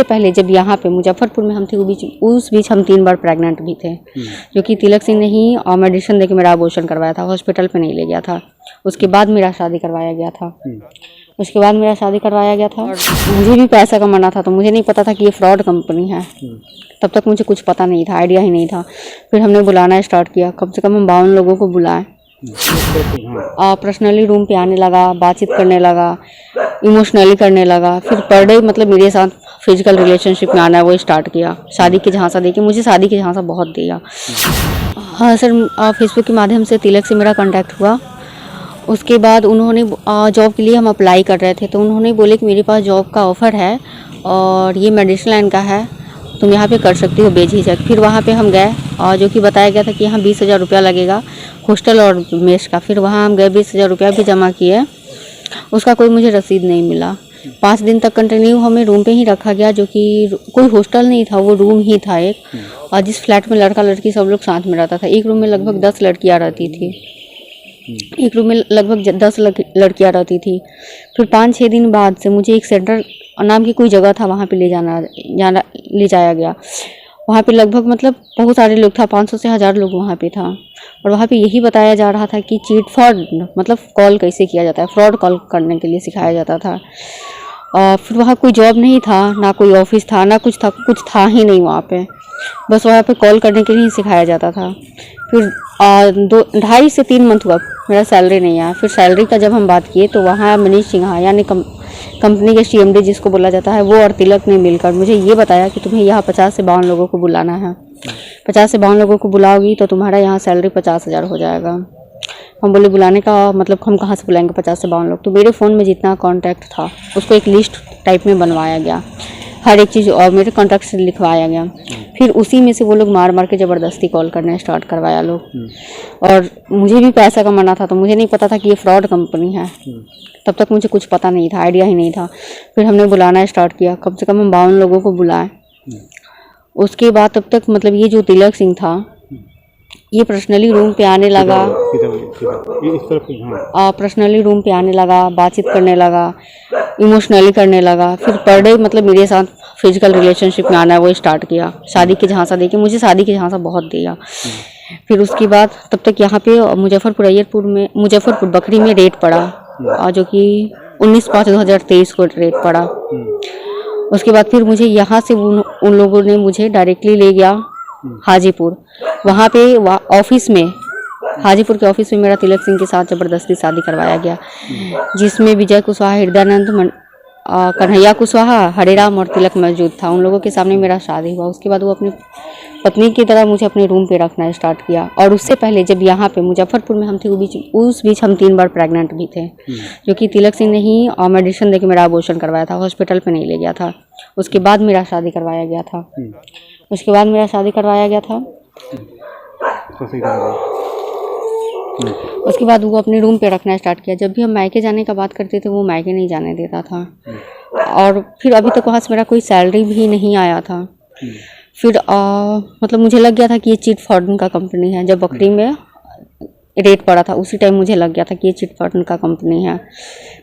पहले जब यहाँ पे मुजफ्फरपुर में हम थे उस बीच हम 3 बार प्रेग्नेंट भी थे, जो कि तिलक सिंह ने ही मेडिसिन देके मेरा अबॉर्शन करवाया था, हॉस्पिटल पे नहीं ले गया था। उसके बाद मेरा शादी करवाया गया था। और मुझे भी पैसा कमाना था, तो मुझे नहीं पता था कि ये फ्रॉड कंपनी है। तब तक मुझे कुछ पता नहीं था, आइडिया ही नहीं था। फिर हमने बुलाना स्टार्ट किया, कम से कम हम 52 लोगों को बुलाए। पर्सनली रूम पे आने लगा, बातचीत करने लगा, इमोशनली करने लगा। फिर पर डे मतलब मेरे साथ फिजिकल रिलेशनशिप में आना वो स्टार्ट किया। शादी की झांसा देके मुझे शादी की झांसा बहुत दिया। हाँ सर, फेसबुक के माध्यम से तिलक से मेरा कांटेक्ट हुआ। उसके बाद उन्होंने जॉब के लिए हम अप्लाई कर रहे थे, तो उन्होंने बोले कि मेरे पास जॉब का ऑफ़र है और ये मेडिसिन लाइन का है, तुम यहाँ पे कर सकती हो बेझिझक। फिर वहाँ पे हम गए और जो कि बताया गया था कि यहाँ 20,000 रुपया लगेगा हॉस्टल और मेस का। फिर वहाँ हम गए, 20,000 रुपया भी जमा किए, उसका कोई मुझे रसीद नहीं मिला। 5 दिन तक कंटिन्यू हमें रूम पे ही रखा गया, जो कि कोई हॉस्टल नहीं था, वो रूम ही था एक। और जिस फ्लैट में लड़का लड़की सब लोग साथ में रहता था, एक रूम में लगभग 10 लड़कियाँ रहती थी। फिर 5-6 दिन बाद से मुझे एक सेंटर नाम की कोई जगह था, वहाँ पे ले जाया गया। वहाँ पे लगभग मतलब बहुत सारे लोग था, 500 से 1000 लोग वहाँ पे था। और वहाँ पे यही बताया जा रहा था कि चीट फ्रॉड मतलब कॉल कैसे किया जाता है, फ्रॉड कॉल करने के लिए सिखाया जाता था। फिर वहाँ कोई जॉब नहीं था, ना कोई ऑफिस था, ना कुछ था ही नहीं वहाँ पे। बस वहाँ पे कॉल करने के लिए ही सिखाया जाता था। फिर 2-2.5 से 3 मंथ हुआ, मेरा सैलरी नहीं आया। फिर सैलरी का जब हम बात किए तो वहाँ मनीष सिन्हा यानी कंपनी के CMD जिसको बोला जाता है, वो और तिलक ने मिलकर मुझे ये बताया कि तुम्हें यहाँ 50 से 52 लोगों को बुलाना है। 50 से 52 लोगों को बुलाओगी तो तुम्हारा यहाँ सैलरी 50,000 हो जाएगा। हम बोले बुलाने का मतलब हम कहाँ से बुलाएंगे 50 से 52 लोग। तो मेरे फ़ोन में जितना कॉन्टैक्ट था उसको एक लिस्ट टाइप में बनवाया गया, हर एक चीज़, और मेरे कॉन्टैक्ट से लिखवाया गया। फिर उसी में से वो लोग मार के ज़बरदस्ती कॉल करना स्टार्ट करवाया लोग। और मुझे भी पैसा कमाना था, तो मुझे नहीं पता था कि ये फ्रॉड कंपनी है। तब तक मुझे कुछ पता नहीं था, आइडिया ही नहीं था। फिर हमने बुलाना स्टार्ट किया, कम से कम हम 52 लोगों को बुलाए। उसके बाद तब तक मतलब ये जो तिलक सिंह था, ये पर्सनली रूम पे आने लगा, बातचीत करने लगा, इमोशनली करने लगा। फिर पर डे मतलब मेरे साथ फिजिकल रिलेशनशिप में आना वो स्टार्ट किया। शादी की झांसा देके मुझे शादी की झांसा बहुत दिया। फिर उसके बाद तब तक यहाँ पे मुजफ्फरपुर बकरी में रेट पड़ा, जो कि 19/5/2023 को रेट पड़ा। उसके बाद फिर मुझे यहाँ से उन लोगों ने मुझे डायरेक्टली ले गया हाजीपुर। वहाँ पे ऑफिस में, हाजीपुर के ऑफिस में मेरा तिलक सिंह के साथ ज़बरदस्ती शादी करवाया गया, जिसमें विजय कुशवाहा, हृदयानंद, कन्हैया कुशवाहा, हरेराम और तिलक मौजूद था। उन लोगों के सामने मेरा शादी हुआ। उसके बाद वो अपनी पत्नी की तरह मुझे अपने रूम पे रखना स्टार्ट किया। और उससे पहले जब यहाँ पे मुजफ्फरपुर में हम थे उस बीच हम 3 बार प्रेग्नेंट भी थे, जो कि तिलक सिंह ने ही मेडिसिन देके मेरा अबॉर्शन करवाया था, हॉस्पिटल पे नहीं ले गया था। उसके बाद मेरा शादी करवाया गया था। उसके बाद वो अपने रूम पे रखना स्टार्ट किया। जब भी हम मायके जाने का बात करते थे, वो मायके नहीं जाने देता था। और फिर अभी तक वहाँ से मेरा कोई सैलरी भी नहीं आया था। फिर मतलब मुझे लग गया था कि ये चीट फ्रॉड का कंपनी है। जब बकरी में रेट पड़ा था उसी टाइम मुझे लग गया था कि ये चिट फंड का कंपनी है।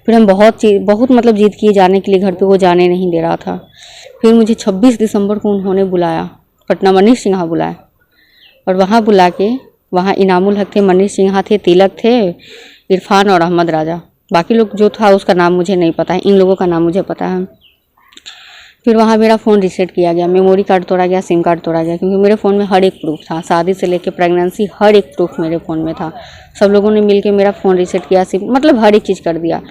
फिर हम बहुत मतलब जिद किए जाने के लिए घर पे, वो जाने नहीं दे रहा था। फिर मुझे 26 दिसंबर को उन्होंने बुलाया, पटना मनीष सिन्हा बुलाया। और वहाँ बुला के, वहाँ इनामुल हक थे, मनीष सिन्हा थे, तिलक थे, इरफान और अहमद राजा। बाकी लोग जो था उसका नाम मुझे नहीं पता है, इन लोगों का नाम मुझे पता है। फिर वहाँ मेरा फ़ोन रीसेट किया गया, मेमोरी कार्ड तोड़ा गया, सिम कार्ड तोड़ा गया, क्योंकि मेरे फ़ोन में हर एक प्रूफ था, शादी से लेकर प्रेगनेंसी हर एक प्रूफ मेरे फ़ोन में था। सब लोगों ने मिलके मेरा फ़ोन रीसेट किया, सिम मतलब हर एक चीज़ कर दिया।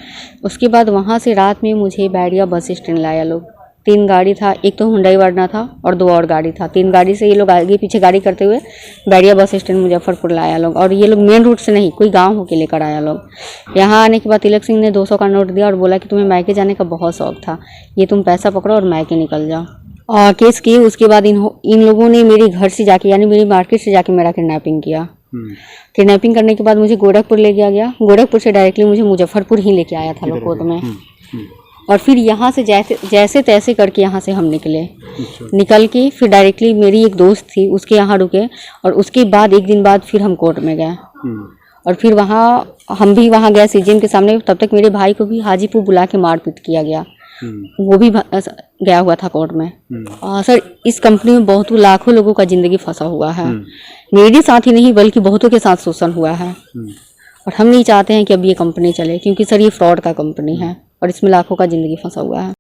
उसके बाद वहाँ से रात में मुझे बैरिया बस स्टैंड लाया लोग। 3 गाड़ी था, एक तो हुंडई वर्ना था और 2 और गाड़ी था। 3 गाड़ी से ये लोग आगे पीछे गाड़ी करते हुए बैरिया बस स्टैंड मुजफ्फरपुर लाया लोग। और ये लोग मेन रूट से नहीं, कोई गांव होके लेकर आया लोग। यहाँ आने के बाद तिलक सिंह ने 200 का नोट दिया और बोला कि तुम्हें मायके जाने का बहुत शौक था, ये तुम पैसा पकड़ो और मायके निकल जाओ। केस किए। उसके बाद इन लोगों ने मेरे घर से जाके, यानी मेरी मार्केट से जाके मेरा किडनैपिंग किया। किडनैपिंग करने के बाद मुझे गोरखपुर ले गया। गोरखपुर से डायरेक्टली मुझे मुजफ्फरपुर ही लेके आया था लोग कोर्ट में। और फिर यहाँ से जैसे तैसे करके यहाँ से हम निकल के फिर डायरेक्टली मेरी एक दोस्त थी उसके यहाँ रुके। और उसके बाद 1 दिन बाद फिर हम कोर्ट में गए। और फिर हम भी वहाँ गए CGM के सामने। तब तक मेरे भाई को भी हाजीपुर बुला के मारपीट किया गया। वो भी गया हुआ था कोर्ट में। सर इस कंपनी में बहुत लाखों लोगों का जिंदगी फंसा हुआ है। मेरे साथ ही नहीं बल्कि बहुतों के साथ शोषण हुआ है और हम नहीं चाहते हैं कि अब ये कंपनी चले, क्योंकि सर ये फ्रॉड का कंपनी है और इसमें लाखों का जिंदगी फंसा हुआ है।